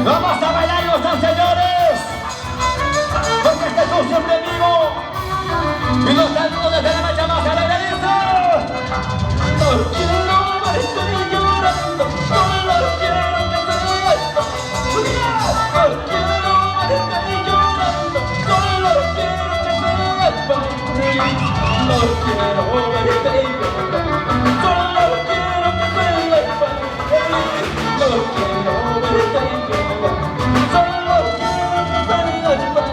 Vamos a bailar y gozar, señores, porque este show siempre vivo y los saludos desde la marcha más alegriza. No quiero verte llorando, solo quiero que sepas. No quiero verte llorando, solo quiero que sepas. No quiero verte llorando, solo quiero que sepas. No quiero verte llorando, solo quiero que sepas.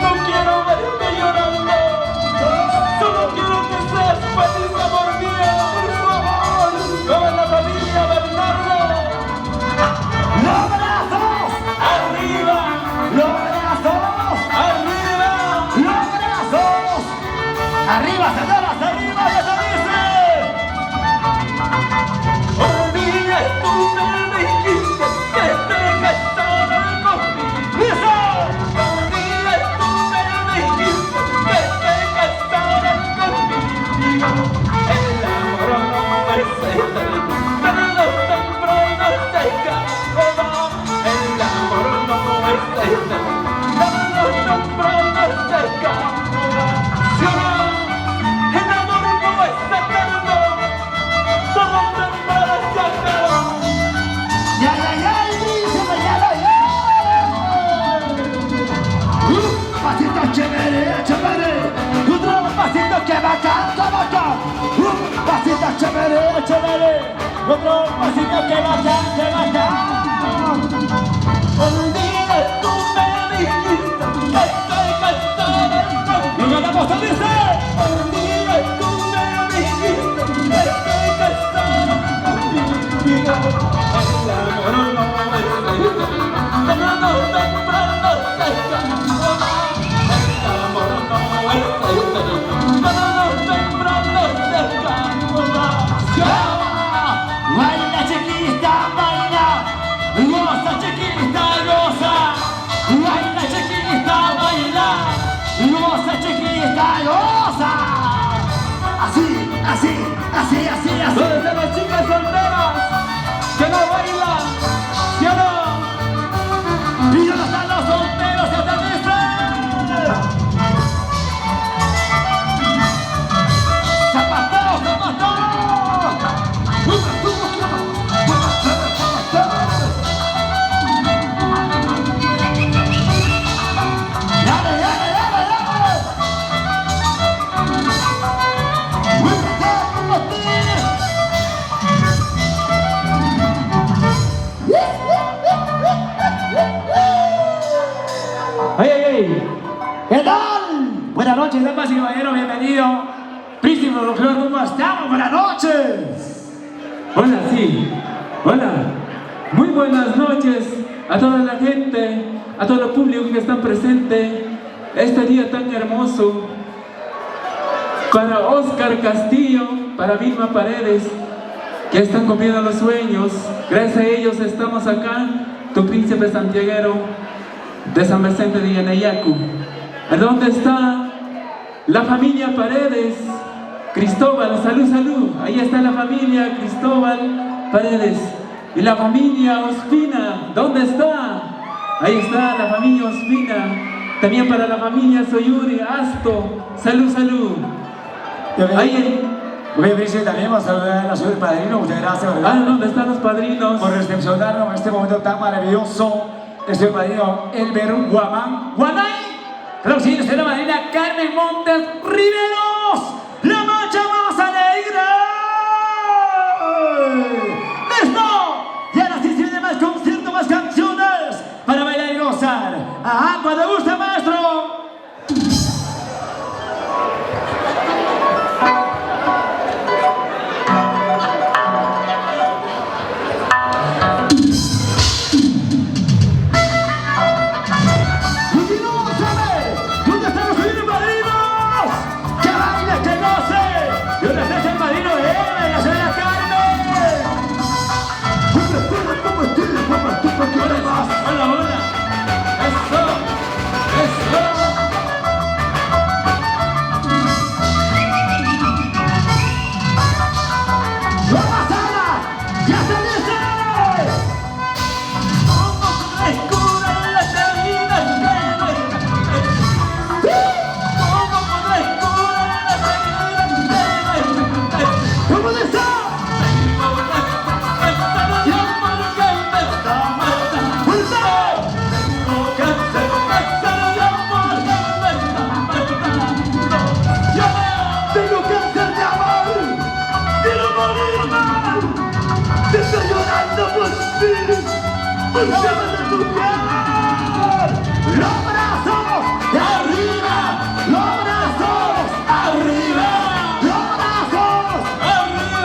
No quiero verte llorando, solo quiero que seas feliz, amor mío, por favor. Como en la familia Bernardo. ¡Los brazos arriba! ¡Los brazos arriba! ¡Los brazos arriba, señoras, arriba! ¡Ya se dice! Olvida tú me dijiste que te casaras conmigo. ¡Listo! Olvida tú me dijiste que te casaras conmigo. El amor no es eterno, pero tan pronto se acaba. El amor no es eterno, pero tan pronto se acaba. Si no, el amor no es eterno, todo temprano se acaba. ¡Ya, ya, ya! ¡Díselo, ya, ya, ya! Pasito chévere, chévere. Otro pasito que bacán, que bacán. Pasito chévere, chévere. Otro pasito que bacán, que bacán. Olvida tú me dijiste que te casaras conmigo. ¡Nos ganamos a dice! Olvida tú me dijiste que te casaras conmigo. El amor no es eterno, pero no temprano se acaba. El amor no es eterno, pero no temprano se acaba. Baila chiquita, baila, goza chiquita, goza. Baila chiquita, baila, goza chiquita, goza. Así, así, así, así, así. ¿Dónde están las chicas solteras que no bailan? ¿Sí o no? ¿Y dónde están los solteros que te dicen? ¡Zapateo, zapateo! ¡Dale, dale, dale, dale! ¡Ay, ay, ay! ¿Qué tal? Buenas noches, damas y caballeros, bienvenido. Príncipe Flor, ¿cómo estamos? Buenas noches. Hola, sí. Hola. Muy buenas noches a toda la gente, a todo el público que está presente este día tan hermoso. Para Oscar Castillo, para Vilma Paredes, que están cumpliendo los sueños. Gracias a ellos estamos acá, tu príncipe santiaguero de San Vicente de Yanayacu. ¿Dónde está la familia Paredes? Cristóbal, salud, salud. Ahí está la familia Cristóbal Paredes. Y la familia Ospina, ¿dónde está? Ahí está la familia Ospina. También para la familia Soyuri, Asto, salud, salud. Ahí. Oye, Príncipe, también vamos a saludar a su padrino. Muchas gracias, ¿verdad? ¿Dónde están los padrinos? Por recepcionarnos en este momento tan maravilloso. Este padrino, Elber Guamán. ¡Guanay! Claro que sí, es la madrina Carmen Montes Riveros. ¡La mancha más alegre! ¡Listo! Y ahora sí se viene más concierto, más canciones para bailar y gozar. ¡Ajá! ¡Cuando guste, maestro! Hola, hola. Eso. llamas de tu piel. Los brazos arriba, los brazos arriba, los brazos arriba.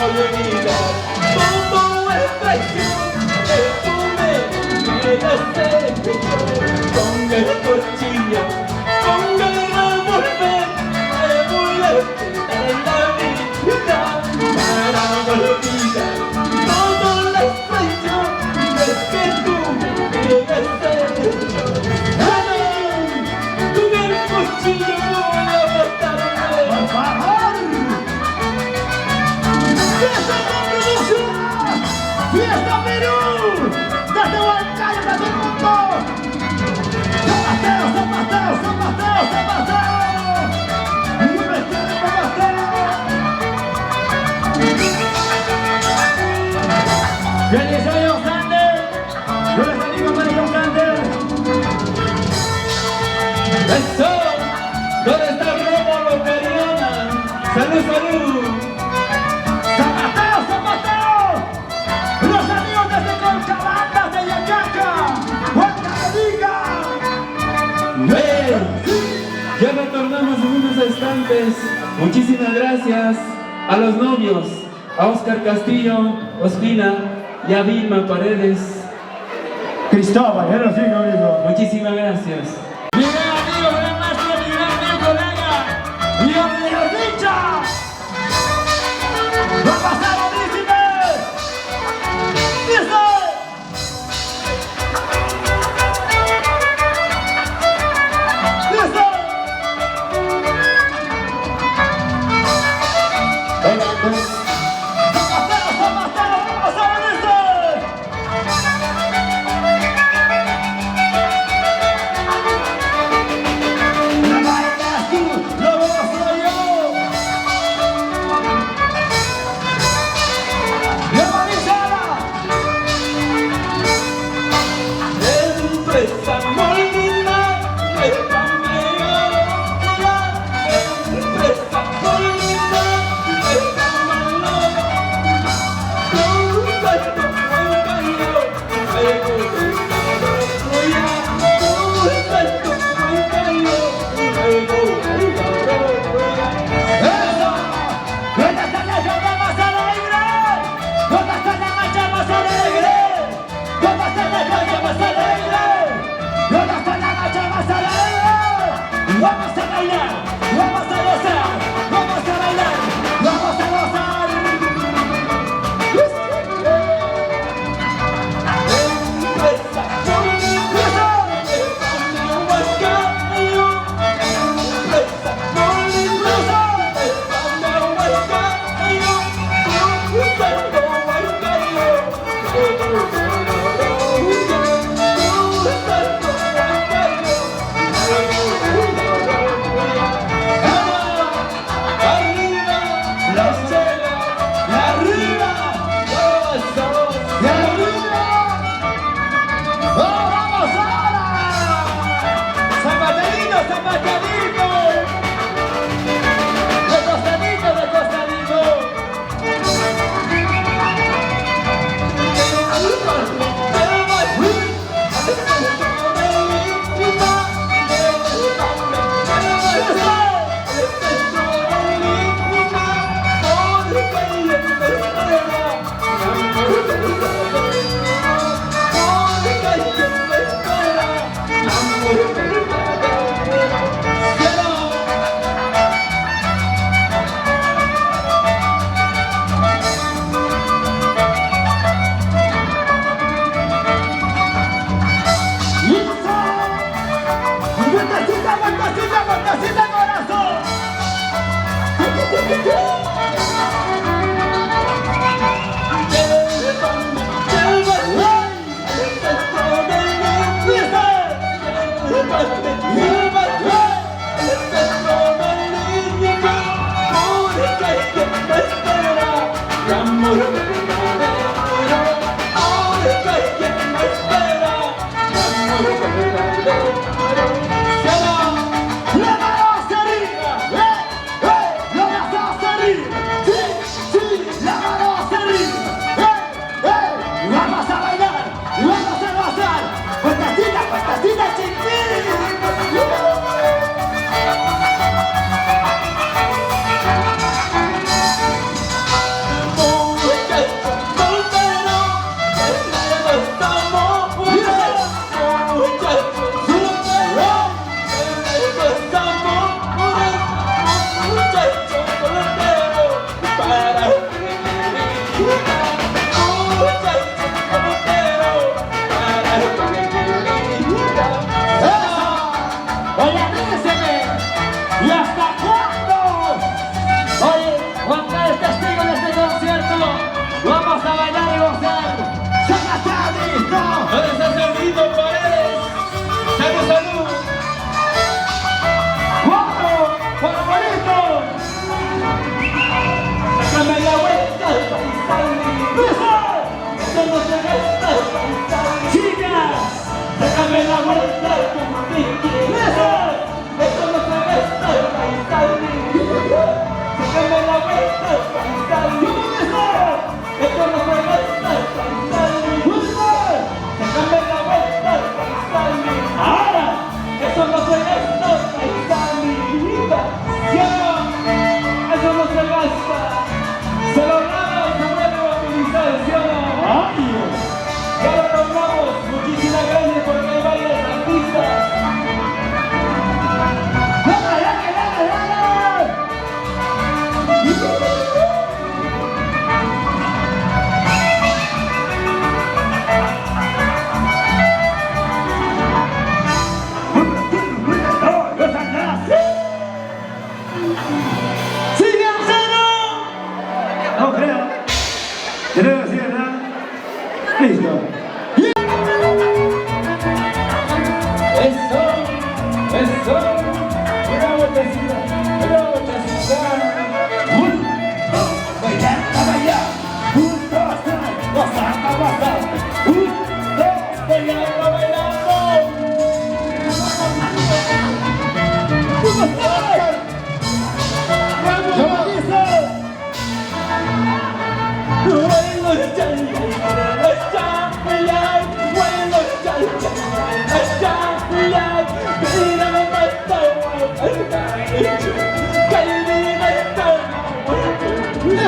olvidar todo es traición que tú me quieres con el cuchillo, con el revólver me voy a quitar la vida para olvidar todo la traición que tú me quieres con el cuchillo voy a matarme. ¡Por favor! ¡Fiesta Revolución! ¡Fiesta Perú! ¡Desde Huancayo para todo el mundo! ¡San Mateo, San Mateo, San Mateo, San Mateo! ¡No me queden San Mateo! ¡Feliz año, Sander! ¡Yo les animo para John Sander! ¡Eso! ¿Dónde está Rómulo Cariona? ¡Salud, salud! ¡San Mateo, San Mateo! ¡Los amigos desde Cochabamba, de Yacaca! ¡Huancavelica! ¡Ven! Ya retornamos en unos instantes. Muchísimas gracias a los novios, a Oscar Castillo, Ospina y a Vilma Paredes. Cristóbal, ya lo sigo, amigo. Muchísimas gracias. Mi gran amigo, gran maestro, mi gran colega, Leon Leonicha. ¡Va a pasar buenísimo! ¡Listo! ¡Listo! ¡San Mateo, San Mateo! ¡Vamos a ver esto! ¡Lo bailas tú! ¡Lo gozo yo! ¡Lo balizaba! Entre esa molina el camellón, entre esa molina el camalón, con un salto muy caído, luego del Roya, con un salto muy caído, luego del Roya. ¡Eso! ¿Dónde está la gente más alegre? ¿Dónde está la marcha más alegre? ¿Dónde está la gente más alegre? ¿Dónde está la marcha más alegre? Vamos a bailar, vamos a gozar, vamos a bailar, vamos a gozar. Entre esa molina el Panahuacayo, entre esa molina el Panahuacayo, con un salto muy caído, luego del Roya, con un salto muy caído, luego del Roya. Arriba la chela, y arriba los ojos. ¡Y arriba! ¡Oh, vamos ahora! ¡San Materino, San Materino! ¡De costadito, de costadito! ¡Listo! ¡Vueltecita, vueltecita, vueltecita, corazón! ¡La mano hacia arriba! ¡Lo vas hacia arriba! ¡Sí, sí! ¡La mano hacia arriba! ¡Vamos a bailar! ¡Vamos a gozar! ¡Vueltecita, vueltecita, chiquín! Oh ¿Tenemos cierra? Listo. Eso, eso, una vueltecita, una vueltecita. Bailar, a bailar. 1, 2, 3, gozar, a gozar. 1, 2, Bailando, bailando. ¿cómo estás? ¿Cómo dice? Bueno,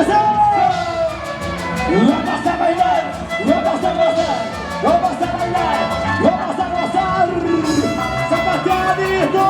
ya, Vamos a bailar, vamos a gozar, vamos a bailar, vamos a gozar. ¡Zapateadito!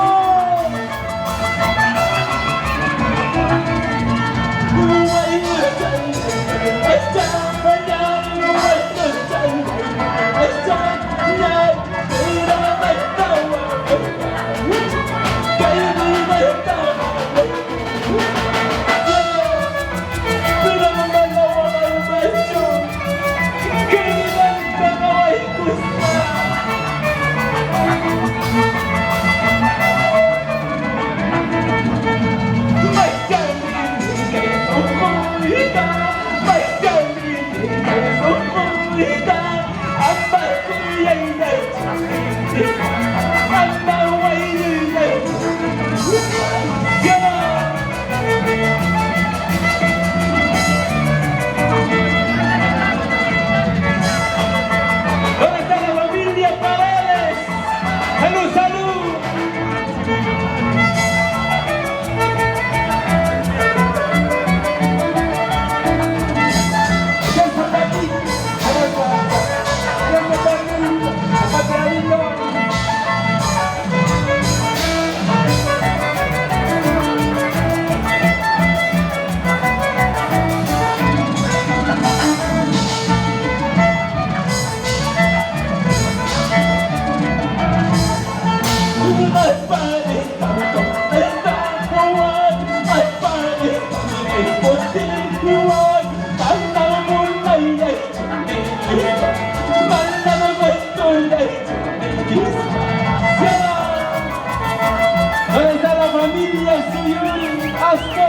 ¿Dónde está la familia Suyuri? ¡Hasta!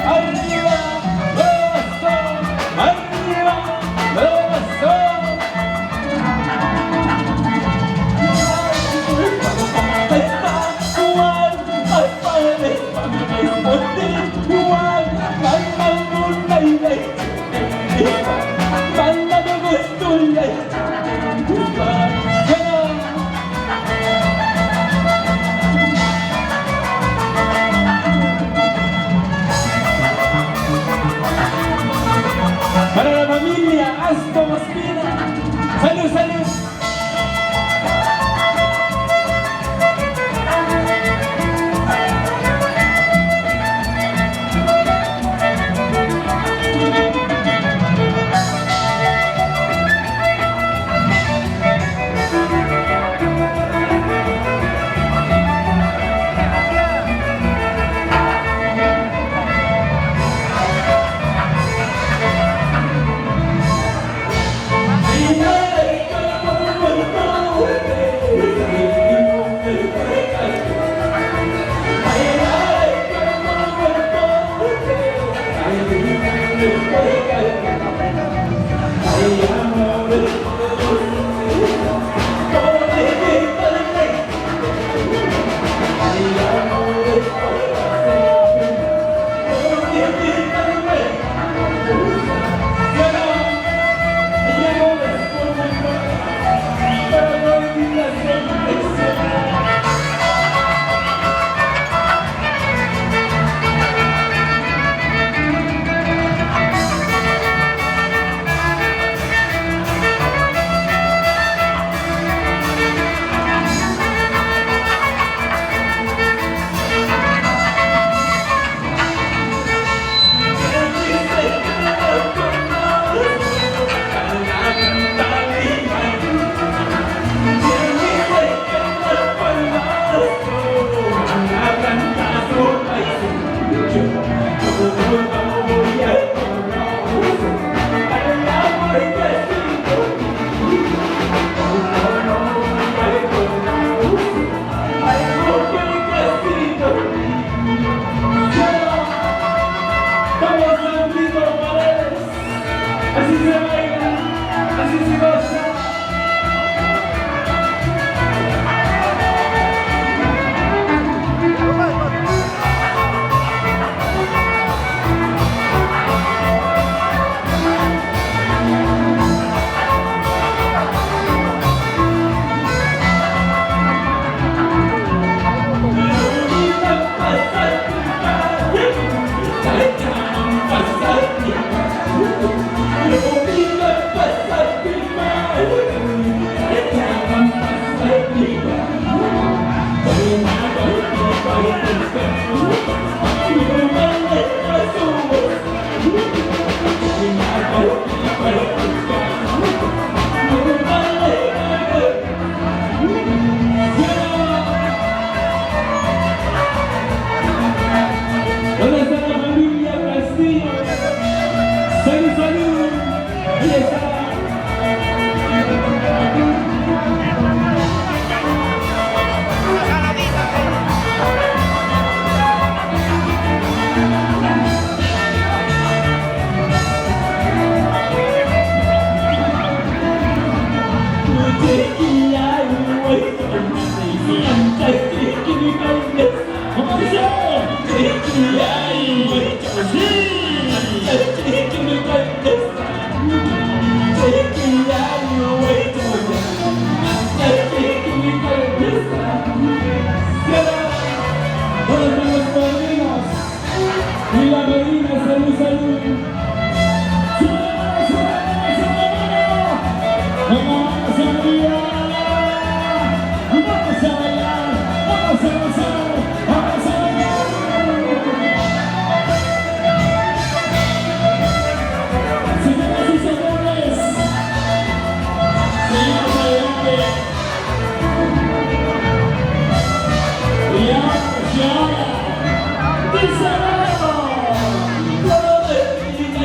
¡Arriba! ¡Hasta! ¡Arriba! ¡Hasta! Para la familia Astor Mosquera. ¡Salud, salud! Así se baila, así se goza. ¿Dónde está la familia Castillo? ¡Salud, salud! ¡Ahí está! Y la medina, salud, salud. Vamos a bailar, vamos a bailar, vamos a gozar, vamos a bailar. Señoras y señores, seguimos adelante. Y ahora, dice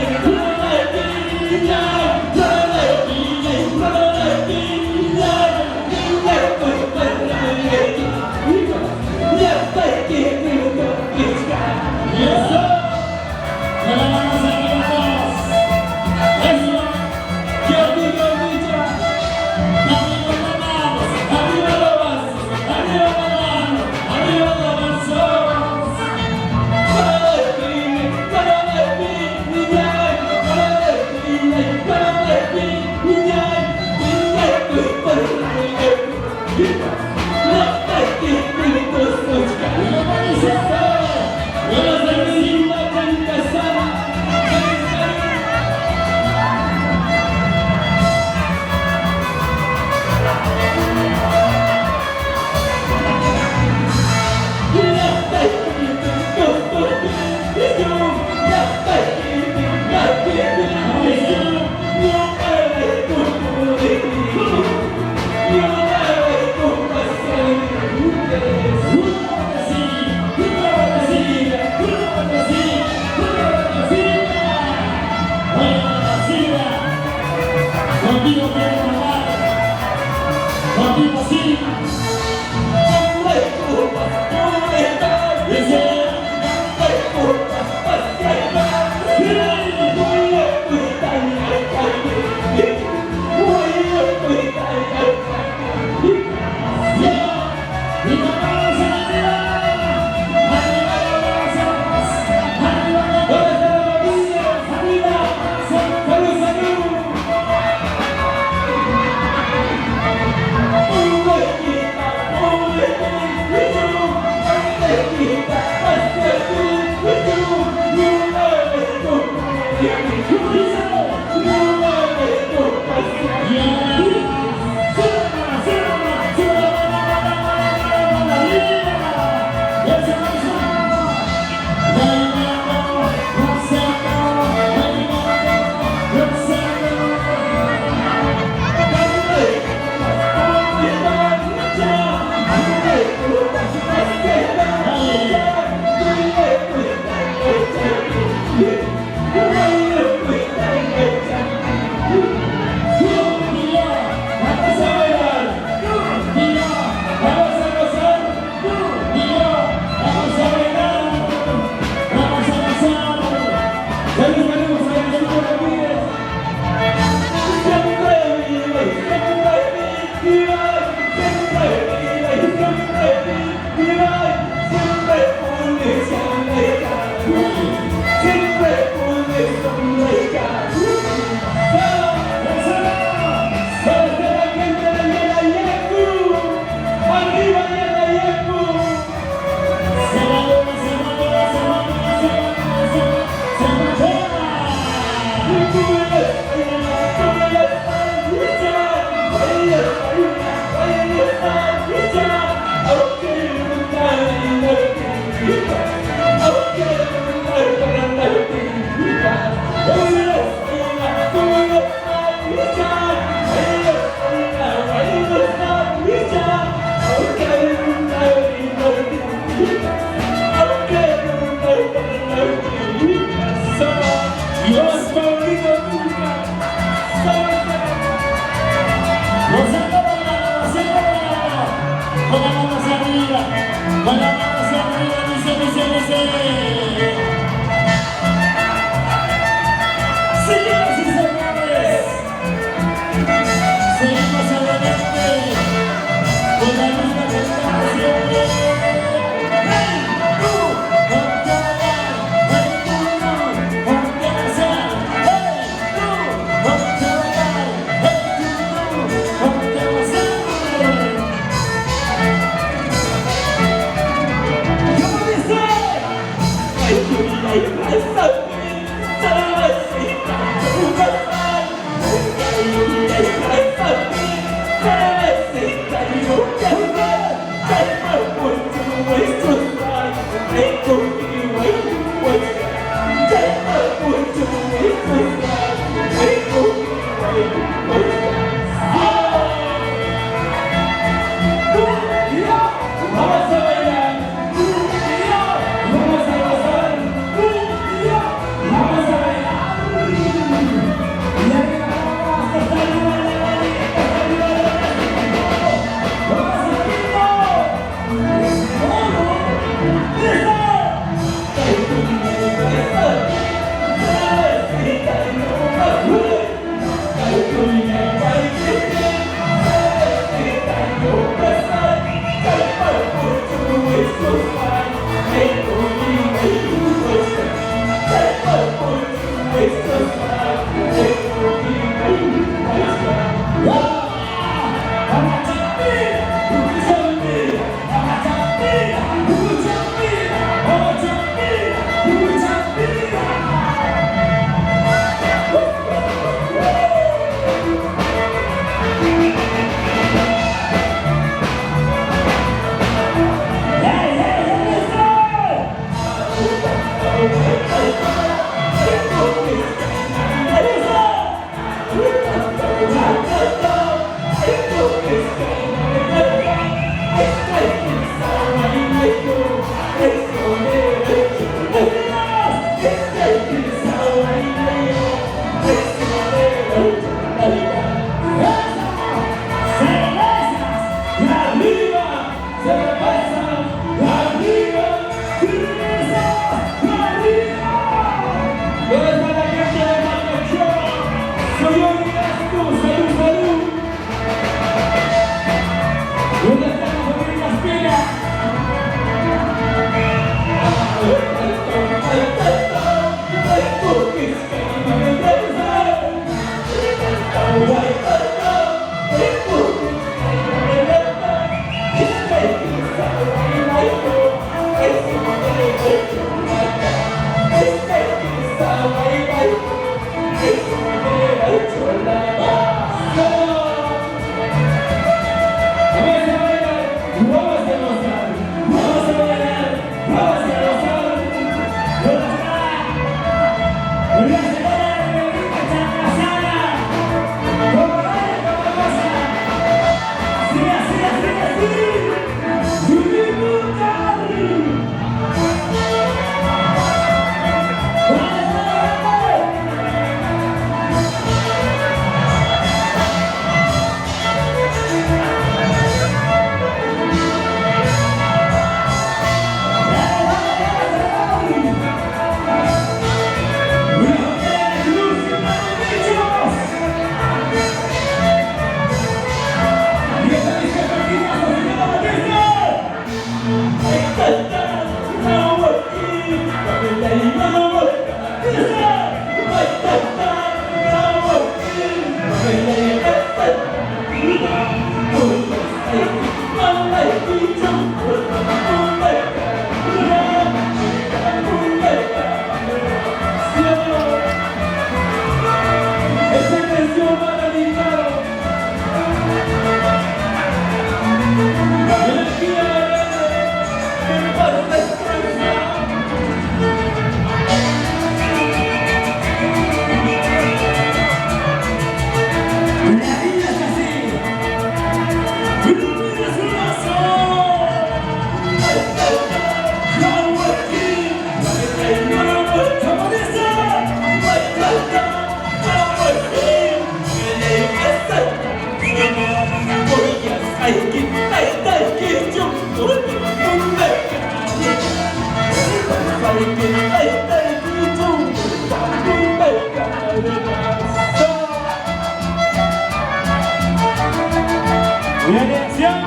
Y en dirección,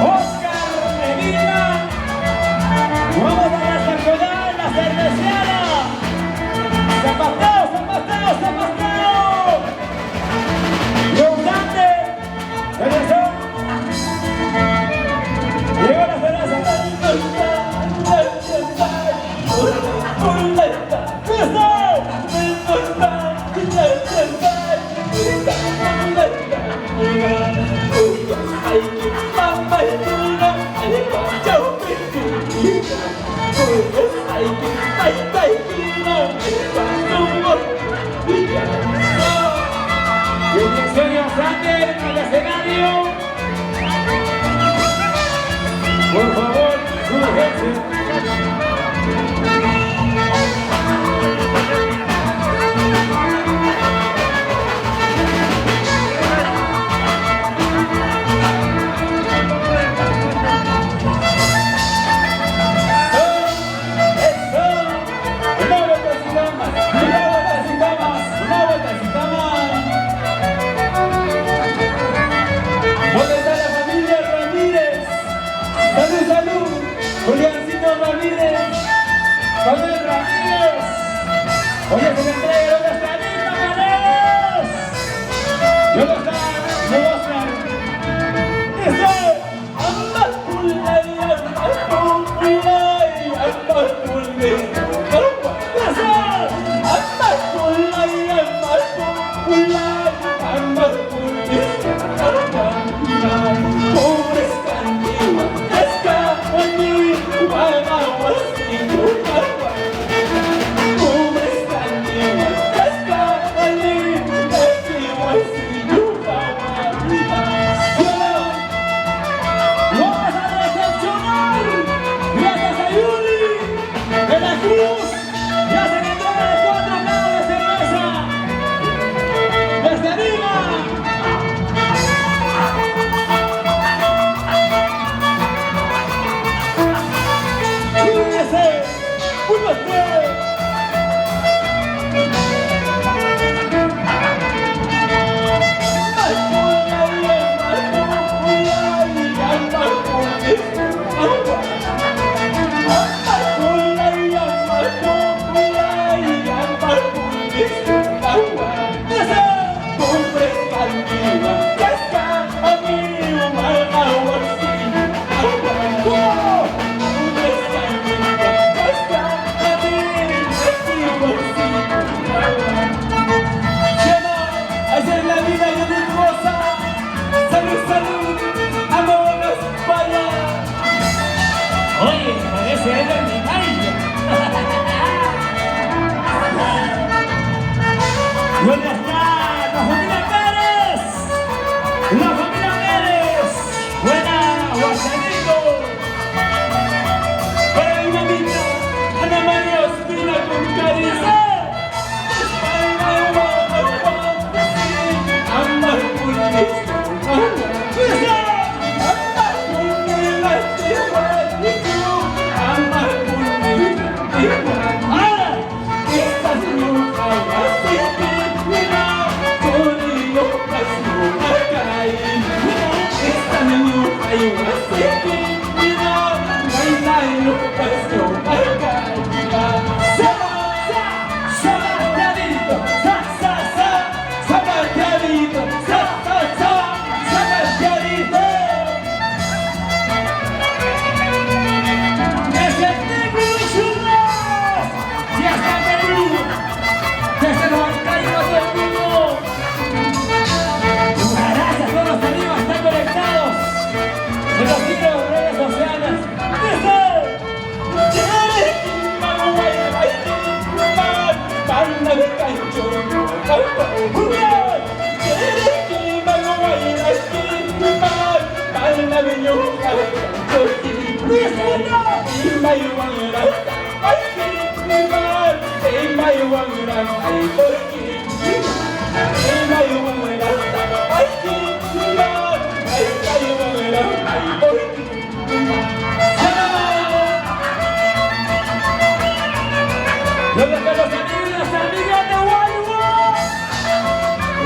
Oscar Medina. Vamos a la circular, la cerveciana. Zapateo, zapateo, zapateo. Los Andes, regresó. Llegó la cerveza. Al escenario, por favor, súbanse. Juliancito Ramírez, Manuel Ramírez, oye, se me entrega, ¿dónde está Anita Paredes? ¿Dónde está? ¿Dónde está? ¡Eso! ¡Anda pulay, anda pulay, anda pulay! ¡Eso! ¡Anda pulay, anda pulay, anda pulay! ¡Pobres candimas! ¿Dónde está la familia Pérez? La familia Pérez. Buena, Guasanito. Para mi mamita, Ana María Ospina con caricia.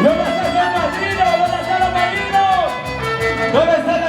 ¿Dónde está el padrino? ¿Dónde está el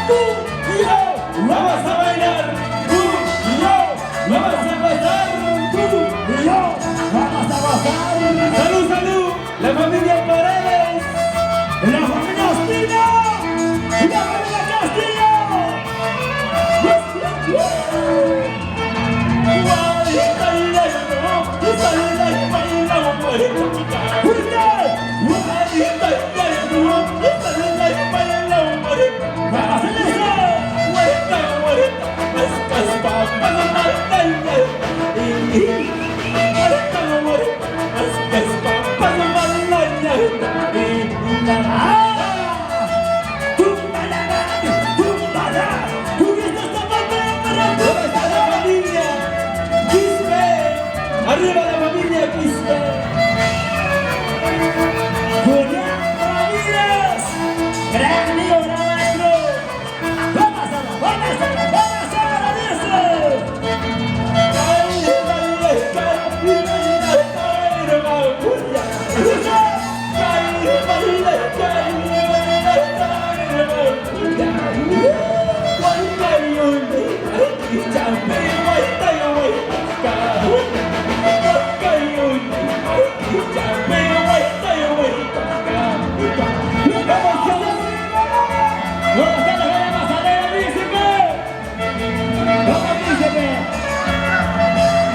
tú y yo vamos a bailar, tú y yo vamos a gozar, tú y yo vamos a gozar. Salud, salud, la familia Paredes, la familia Ospina y la familia Castillo. ¡Arriba la familia Quispe! ¡Julián Ramírez! ¡Gran amigo, gran maestro! ¡Vamos a la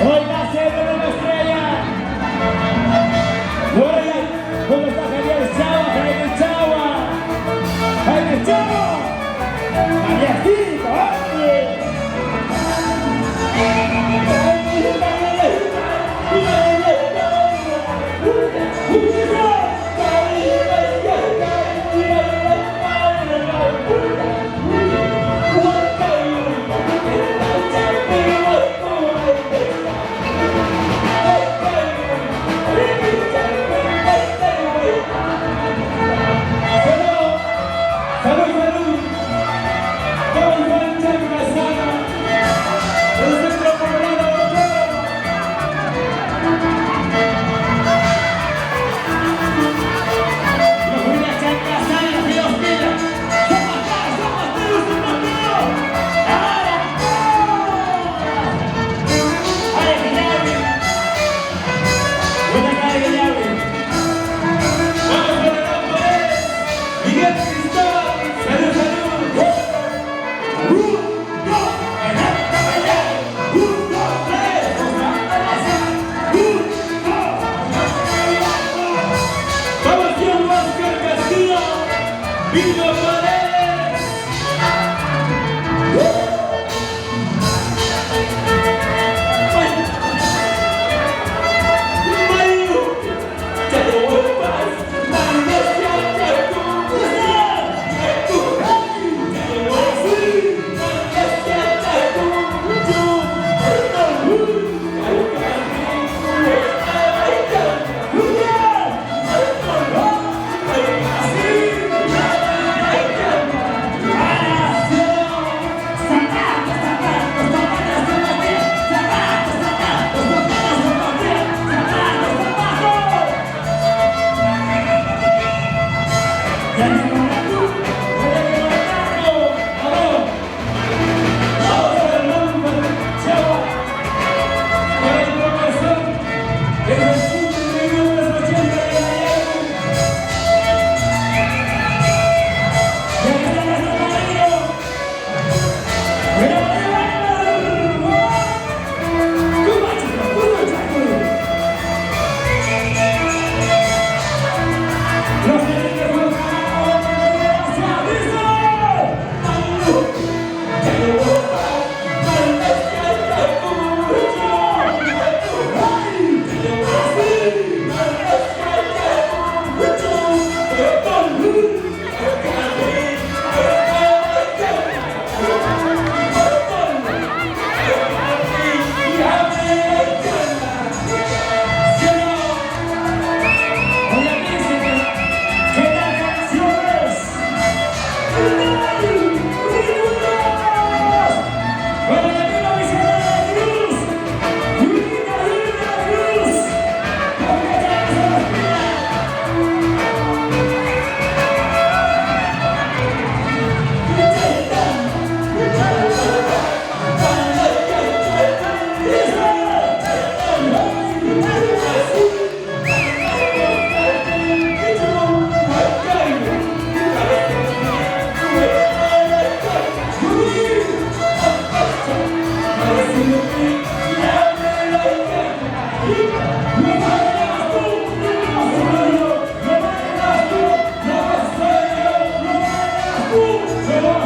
Hoy va a ser una estrella. ¿Dónde está Javier Chava? Javier Chava. Javier Chava. Javiercito, ¡oye! Thank you.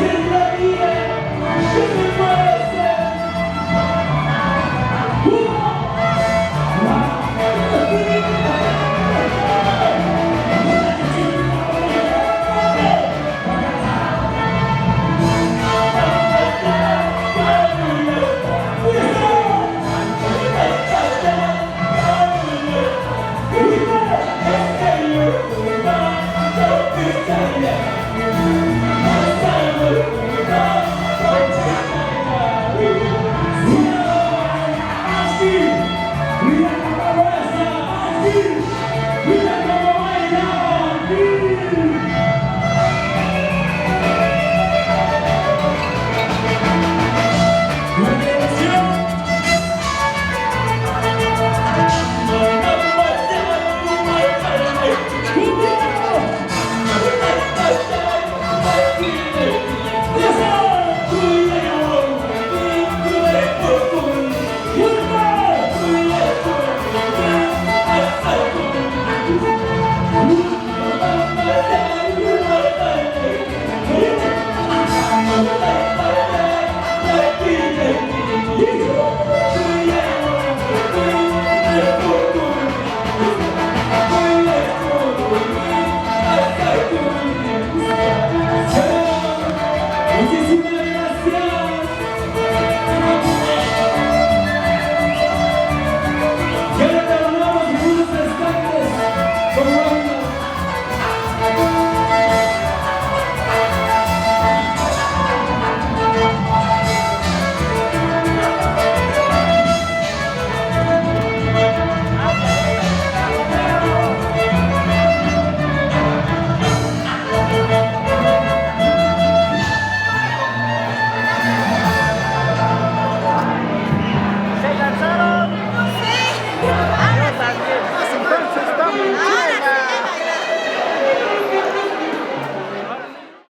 es la vida que me mueve.